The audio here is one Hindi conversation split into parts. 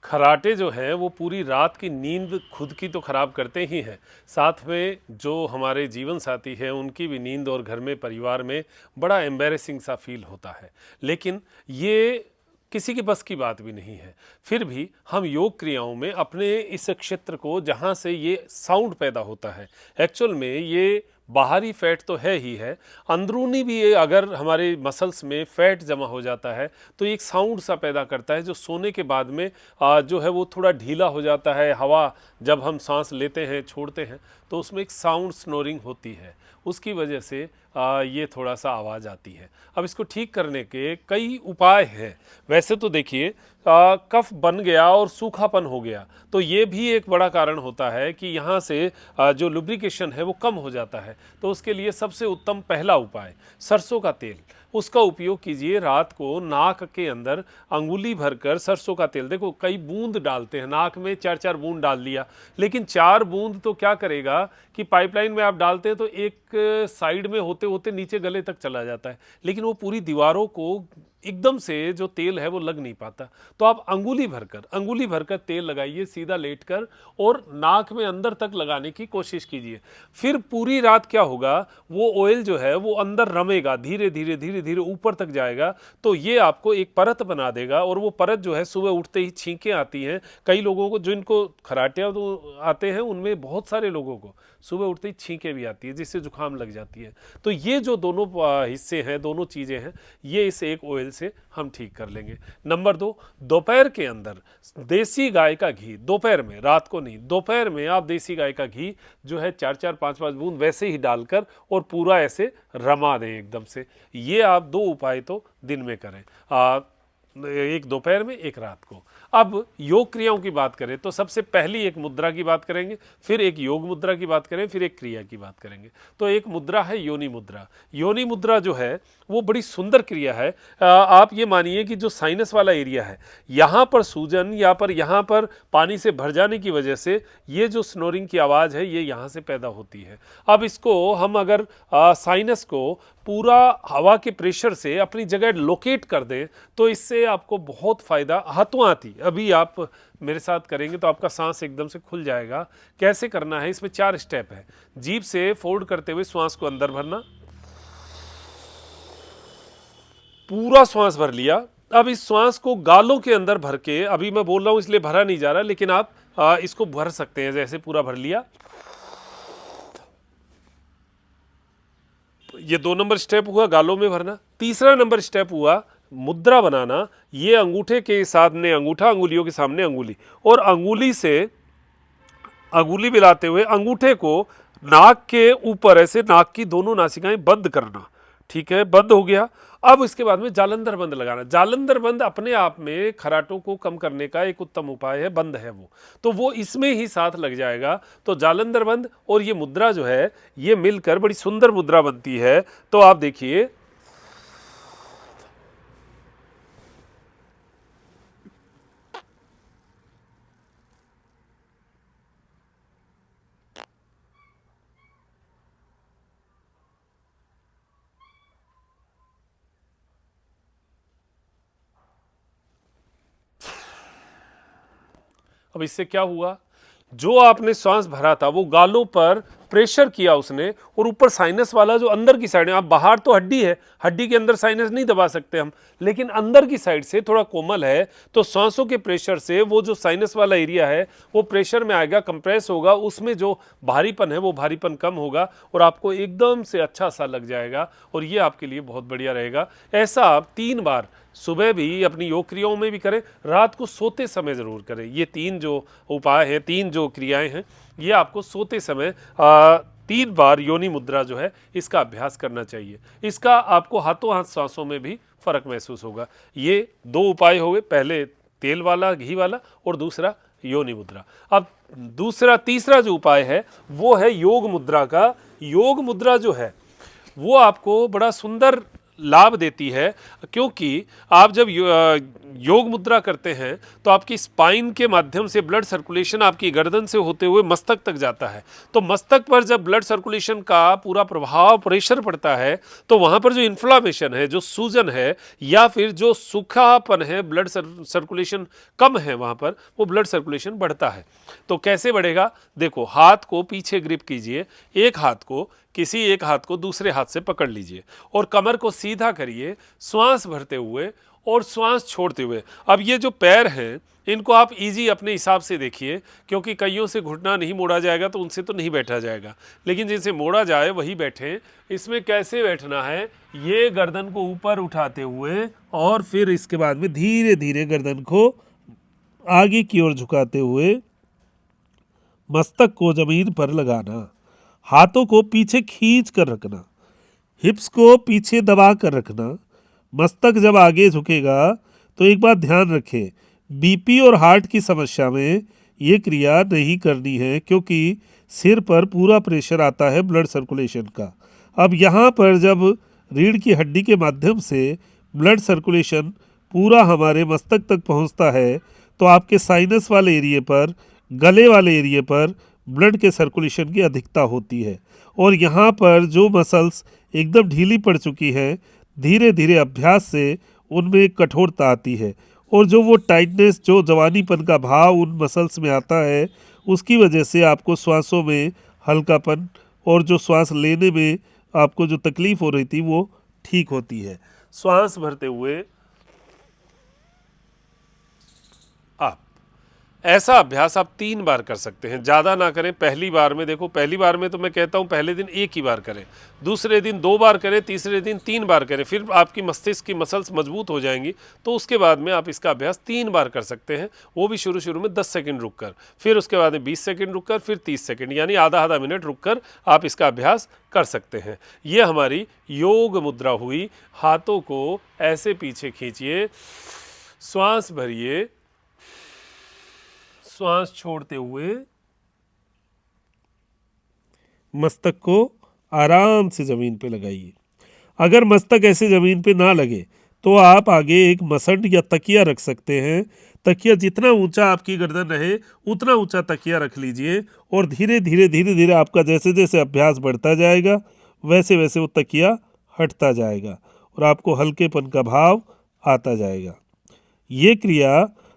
खर्राटे जो हैं वो पूरी रात की नींद खुद की तो ख़राब करते ही हैं, साथ में जो हमारे जीवन साथी हैं उनकी भी नींद और घर में परिवार में बड़ा एम्बैरेसिंग सा फील होता है। लेकिन ये किसी के बस की बात भी नहीं है। फिर भी हम योग क्रियाओं में अपने इस क्षेत्र को जहाँ से ये साउंड पैदा होता है, एक्चुअल में ये बाहरी फैट तो है ही है, अंदरूनी भी ये अगर हमारे मसल्स में फैट जमा हो जाता है तो एक साउंड सा पैदा करता है जो सोने के बाद में जो है वो थोड़ा ढीला हो जाता है। हवा जब हम सांस लेते हैं छोड़ते हैं तो उसमें एक साउंड स्नोरिंग होती है, उसकी वजह से ये थोड़ा सा आवाज़ आती है। अब इसको ठीक करने के कई उपाय हैं। वैसे तो देखिए कफ बन गया और सूखापन हो गया तो ये भी एक बड़ा कारण होता है कि यहाँ से जो लुब्रिकेशन है वो कम हो जाता है। तो उसके लिए सबसे उत्तम पहला उपाय सरसों का तेल, उसका उपयोग कीजिए। रात को नाक के अंदर अंगुली भरकर सरसों का तेल, देखो कई बूंद डालते हैं, नाक में 4-4 बूंद डाल लिया, लेकिन 4 बूंद तो क्या करेगा कि पाइपलाइन में आप डालते हैं तो एक साइड में होते होते नीचे गले तक चला जाता है, लेकिन वो पूरी दीवारों को एकदम से जो तेल है वो लग नहीं पाता। तो आप अंगुली भरकर तेल लगाइए सीधा लेटकर और नाक में अंदर तक लगाने की कोशिश कीजिए। फिर पूरी रात क्या होगा, वो ऑयल जो है वो अंदर रमेगा, धीरे धीरे धीरे धीरे ऊपर तक जाएगा। तो ये आपको एक परत बना देगा और वो परत जो है सुबह उठते ही छींकें आती हैं। कई लोगों को जिनको खराटे तो आते हैं उनमें बहुत सारे लोगों को सुबह उठते ही छींकें भी आती है जिससे जुकाम लग जाती है। तो ये जो दोनों हिस्से हैं, दोनों चीज़ें हैं, ये इस एक ऑयल से हम ठीक कर लेंगे। नंबर 2, दोपहर के अंदर देसी गाय का घी, दोपहर में, रात को नहीं, दोपहर में आप देसी गाय का घी जो है 4-4 5-5 बूंद वैसे ही डालकर और पूरा ऐसे रमा दें एकदम से। ये आप 2 उपाय तो दिन में करें, एक दोपहर में एक रात को। अब योग क्रियाओं की बात करें तो सबसे पहली एक मुद्रा की बात करेंगे, फिर एक योग मुद्रा की बात करें, फिर एक क्रिया की बात करेंगे। तो एक मुद्रा है योनि मुद्रा। योनि मुद्रा जो है वो बड़ी सुंदर क्रिया है। आप ये मानिए कि जो साइनस वाला एरिया है, यहाँ पर सूजन या पर यहाँ पर पानी से भर जाने की वजह से ये जो स्नोरिंग की आवाज़ है ये यहाँ से पैदा होती है। अब इसको हम अगर साइनस को पूरा हवा के प्रेशर से अपनी जगह लोकेट कर दें तो इससे आपको बहुत फ़ायदा, हाथों हाथी अभी आप मेरे साथ करेंगे तो आपका सांस एकदम से खुल जाएगा। कैसे करना है, इसमें 4 स्टेप है। जीभ से फोल्ड करते हुए श्वास को अंदर भरना, पूरा श्वास भर लिया। अब इस श्वास को गालों के अंदर भर के, अभी मैं बोल रहा हूं इसलिए भरा नहीं जा रहा, लेकिन आप इसको भर सकते हैं। जैसे पूरा भर लिया, ये 2 नंबर स्टेप हुआ गालों में भरना। तीसरा नंबर स्टेप हुआ मुद्रा बनाना। ये अंगूठे के सामने अंगूठा, अंगुलियों के सामने अंगुली, और अंगुली से अंगुली मिलाते हुए अंगूठे को नाक के ऊपर ऐसे नाक की दोनों नासिकाएं बंद करना। ठीक है, बंद हो गया। अब इसके बाद में जालंधर बंद लगाना। जालंधर बंद अपने आप में खराटों को कम करने का एक उत्तम उपाय है, बंद है वो, तो वो इसमें ही साथ लग जाएगा। तो जालंधर बंद और ये मुद्रा जो है ये मिलकर बड़ी सुंदर मुद्रा बनती है। तो आप देखिए, अब इससे क्या हुआ, जो आपने श्वास भरा था वो गालों पर प्रेशर किया उसने, और ऊपर साइनस वाला जो अंदर की साइड है, आप बाहर तो हड्डी है, हड्डी के अंदर साइनस नहीं दबा सकते हम, लेकिन अंदर की साइड से थोड़ा कोमल है, तो सांसों के प्रेशर से वो जो साइनस वाला एरिया है वो प्रेशर में आएगा, कंप्रेस होगा, उसमें जो भारीपन है वो भारीपन कम होगा और आपको एकदम से अच्छा सा लग जाएगा, और ये आपके लिए बहुत बढ़िया रहेगा। ऐसा आप 3 बार सुबह भी अपनी योग क्रियाओं में भी करें, रात को सोते समय ज़रूर करें। ये 3 जो उपाय हैं, 3 जो क्रियाएं हैं, ये आपको सोते समय 3 बार योनि मुद्रा जो है इसका अभ्यास करना चाहिए। इसका आपको हाथों हाथ सांसों में भी फर्क महसूस होगा। ये 2 उपाय हो गए, पहले तेल वाला, घी वाला, और दूसरा योनि मुद्रा। अब तीसरा जो उपाय है वो है योग मुद्रा का। योग मुद्रा जो है वो आपको बड़ा सुंदर लाभ देती है, क्योंकि आप जब योग मुद्रा करते हैं तो आपकी स्पाइन के माध्यम से ब्लड सर्कुलेशन आपकी गर्दन से होते हुए मस्तक तक जाता है। तो मस्तक पर जब ब्लड सर्कुलेशन का पूरा प्रभाव, प्रेशर पड़ता है, तो वहाँ पर जो इन्फ्लामेशन है, जो सूजन है या फिर जो सूखापन है, ब्लड सर्कुलेशन कम है, वहाँ पर वो ब्लड सर्कुलेशन बढ़ता है। तो कैसे बढ़ेगा? देखो, हाथ को पीछे ग्रिप कीजिए, किसी एक हाथ को दूसरे हाथ से पकड़ लीजिए और कमर को सीधा करिए, श्वास भरते हुए और श्वास छोड़ते हुए। अब ये जो पैर हैं, इनको आप इजी अपने हिसाब से देखिए, क्योंकि कईयों से घुटना नहीं मोड़ा जाएगा तो उनसे तो नहीं बैठा जाएगा, लेकिन जिनसे मोड़ा जाए वही बैठें। इसमें कैसे बैठना है? ये गर्दन को ऊपर उठाते हुए और फिर इसके बाद में धीरे धीरे गर्दन को आगे की ओर झुकाते हुए मस्तक को जमीन पर लगाना, हाथों को पीछे खींच कर रखना, हिप्स को पीछे दबा कर रखना। मस्तक जब आगे झुकेगा तो एक बात ध्यान रखें, बीपी और हार्ट की समस्या में ये क्रिया नहीं करनी है, क्योंकि सिर पर पूरा प्रेशर आता है ब्लड सर्कुलेशन का। अब यहाँ पर जब रीढ़ की हड्डी के माध्यम से ब्लड सर्कुलेशन पूरा हमारे मस्तक तक पहुँचता है, तो आपके साइनस वाले एरिए पर, गले वाले एरिए पर ब्लड के सर्कुलेशन की अधिकता होती है। और यहाँ पर जो मसल्स एकदम ढीली पड़ चुकी है, धीरे धीरे अभ्यास से उनमें एक कठोरता आती है, और जो वो टाइटनेस, जो जवानीपन का भाव उन मसल्स में आता है, उसकी वजह से आपको श्वासों में हल्कापन और जो श्वास लेने में आपको जो तकलीफ़ हो रही थी वो ठीक होती है। श्वास भरते हुए आप ऐसा अभ्यास आप 3 बार कर सकते हैं, ज़्यादा ना करें। पहली बार में देखो, पहली बार में तो मैं कहता हूँ पहले दिन 1 ही बार करें, दूसरे दिन 2 बार करें, तीसरे दिन 3 बार करें, फिर आपकी मस्तिष्क की मसल्स मजबूत हो जाएंगी। तो उसके बाद में आप इसका अभ्यास 3 बार कर सकते हैं, वो भी शुरू में 10 सेकंड रुक कर, फिर उसके बाद में 20 सेकंड रुक कर, फिर 30 सेकंड, यानी आधा मिनट रुक कर आप इसका अभ्यास कर सकते हैं। ये हमारी योग मुद्रा हुई। हाथों को ऐसे पीछे खींचिए, श्वास भरिए, श्वास छोड़ते हुए मस्तक को आराम से जमीन पे लगाइए। अगर मस्तक ऐसे जमीन पे ना लगे तो आप आगे एक मसंड या तकिया रख सकते हैं। तकिया जितना ऊंचा आपकी गर्दन रहे उतना ऊंचा तकिया रख लीजिए, और धीरे धीरे आपका जैसे जैसे अभ्यास बढ़ता जाएगा वैसे वैसे वो तकिया हटता जाएगा और आपको हल्केपन का भाव आता जाएगा। ये क्रिया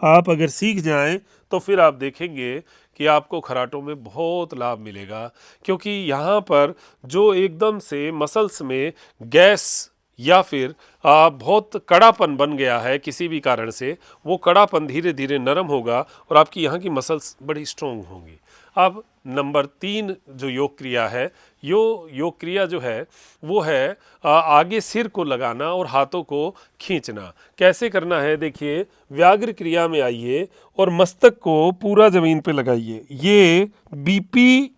आप अगर सीख जाएं तो फिर आप देखेंगे कि आपको खराटों में बहुत लाभ मिलेगा, क्योंकि यहाँ पर जो एकदम से मसल्स में गैस या फिर बहुत कड़ापन बन गया है किसी भी कारण से, वो कड़ापन धीरे धीरे नरम होगा और आपकी यहाँ की मसल्स बड़ी स्ट्रोंग होंगी। अब नंबर 3 जो योग क्रिया है, योग क्रिया जो है वो है आगे सिर को लगाना और हाथों को खींचना। कैसे करना है? देखिए, व्याघ्र क्रिया में आइए और मस्तक को पूरा ज़मीन पे लगाइए। ये बीपी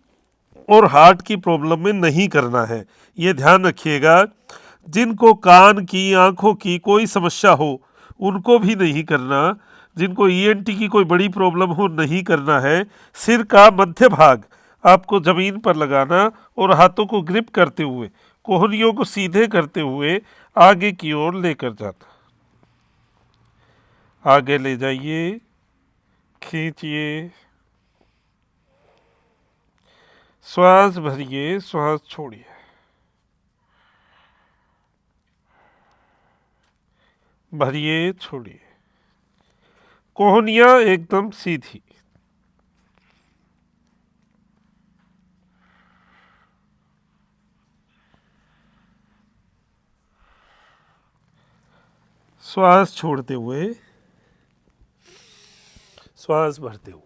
और हार्ट की प्रॉब्लम में नहीं करना है, ये ध्यान रखिएगा। जिनको कान की, आँखों की कोई समस्या हो उनको भी नहीं करना, जिनको ईएनटी की कोई बड़ी प्रॉब्लम हो नहीं करना है। सिर का मध्य भाग आपको ज़मीन पर लगाना और हाथों को ग्रिप करते हुए, कोहनियों को सीधे करते हुए आगे की ओर लेकर जाना। आगे ले जाइए, खींचिए, श्वास भरिए, श्वास छोड़िए, भरिए, छोड़िए। कोहनियाँ एकदम सीधी। श्वास छोड़ते हुए, श्वास भरते हुए।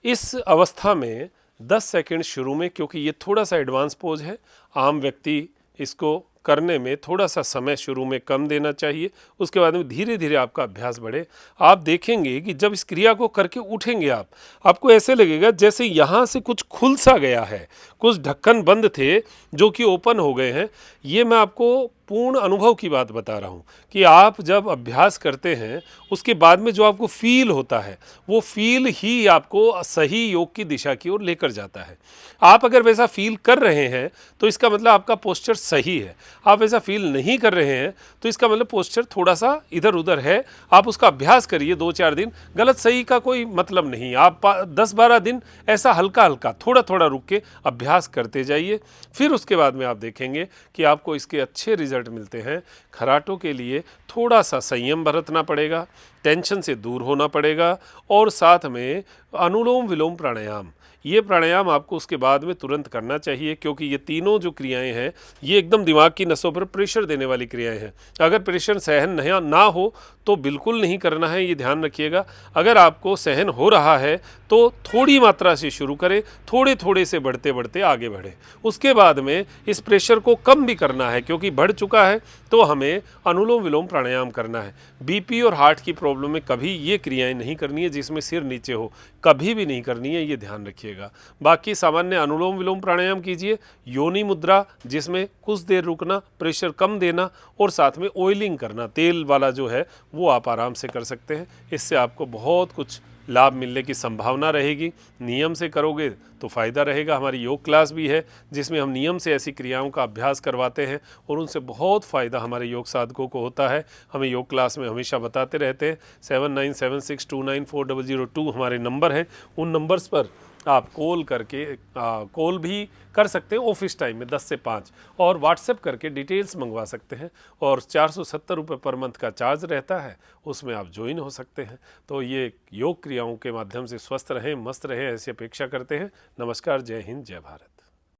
इस अवस्था में 10 सेकंड शुरू में, क्योंकि ये थोड़ा सा एडवांस पोज है, आम व्यक्ति इसको करने में थोड़ा सा समय शुरू में कम देना चाहिए। उसके बाद में धीरे धीरे आपका अभ्यास बढ़े। आप देखेंगे कि जब इस क्रिया को करके उठेंगे आपको ऐसे लगेगा जैसे यहाँ से कुछ खुल सा गया है, कुछ ढक्कन बंद थे जो कि ओपन हो गए हैं। ये मैं आपको पूर्ण अनुभव की बात बता रहा हूँ कि आप जब अभ्यास करते हैं उसके बाद में जो आपको फील होता है वो फील ही आपको सही योग की दिशा की ओर लेकर जाता है। आप अगर वैसा फील कर रहे हैं तो इसका मतलब आपका पोस्चर सही है। आप वैसा फील नहीं कर रहे हैं तो इसका मतलब पोस्चर थोड़ा सा इधर उधर है। आप उसका अभ्यास करिए 2-4 दिन, गलत सही का कोई मतलब नहीं। आप 10-12 दिन ऐसा हल्का हल्का थोड़ा थोड़ा रुक के अभ्यास करते जाइए, फिर उसके बाद में आप देखेंगे कि आपको इसके अच्छे रिजल्ट मिलते हैं। खराटों के लिए थोड़ा सा संयम बरतना पड़ेगा, टेंशन से दूर होना पड़ेगा और साथ में अनुलोम विलोम प्राणायाम, ये प्राणायाम आपको उसके बाद में तुरंत करना चाहिए, क्योंकि ये तीनों जो क्रियाएं हैं ये एकदम दिमाग की नसों पर प्रेशर देने वाली क्रियाएं हैं। अगर प्रेशर सहन नहीं ना हो तो बिल्कुल नहीं करना है, ये ध्यान रखिएगा। अगर आपको सहन हो रहा है तो थोड़ी मात्रा से शुरू करें, थोड़े थोड़े से बढ़ते बढ़ते आगे बढ़ें। उसके बाद में इस प्रेशर को कम भी करना है, क्योंकि बढ़ चुका है तो हमें अनुलोम विलोम प्राणायाम करना है। बीपी और हार्ट की प्रॉब्लम में कभी ये क्रियाएं नहीं करनी है जिसमें सिर नीचे हो, कभी भी नहीं करनी है, ये ध्यान रखिएगा। बाकी सामान्य अनुलोम विलोम प्राणायाम कीजिए, योनि मुद्रा जिसमें कुछ देर रुकना, प्रेशर कम देना और साथ में ऑयलिंग करना, तेल वाला जो है वो आप आराम से कर सकते हैं। इससे आपको बहुत कुछ लाभ मिलने की संभावना रहेगी। नियम से करोगे तो फ़ायदा रहेगा। हमारी योग क्लास भी है जिसमें हम नियम से ऐसी क्रियाओं का अभ्यास करवाते हैं और उनसे बहुत फ़ायदा हमारे योग साधकों को होता है। हमें योग क्लास में हमेशा बताते रहते हैं। 7976294002 हमारे नंबर हैं। उन नंबर्स पर आप कॉल भी कर सकते हैं ऑफिस टाइम में 10 से 5, और व्हाट्सएप करके डिटेल्स मंगवा सकते हैं। और 470 रुपये पर मंथ का चार्ज रहता है, उसमें आप ज्वाइन हो सकते हैं। तो ये योग क्रियाओं के माध्यम से स्वस्थ रहें, मस्त रहें, ऐसी अपेक्षा करते हैं। नमस्कार, जय हिंद, जय भारत।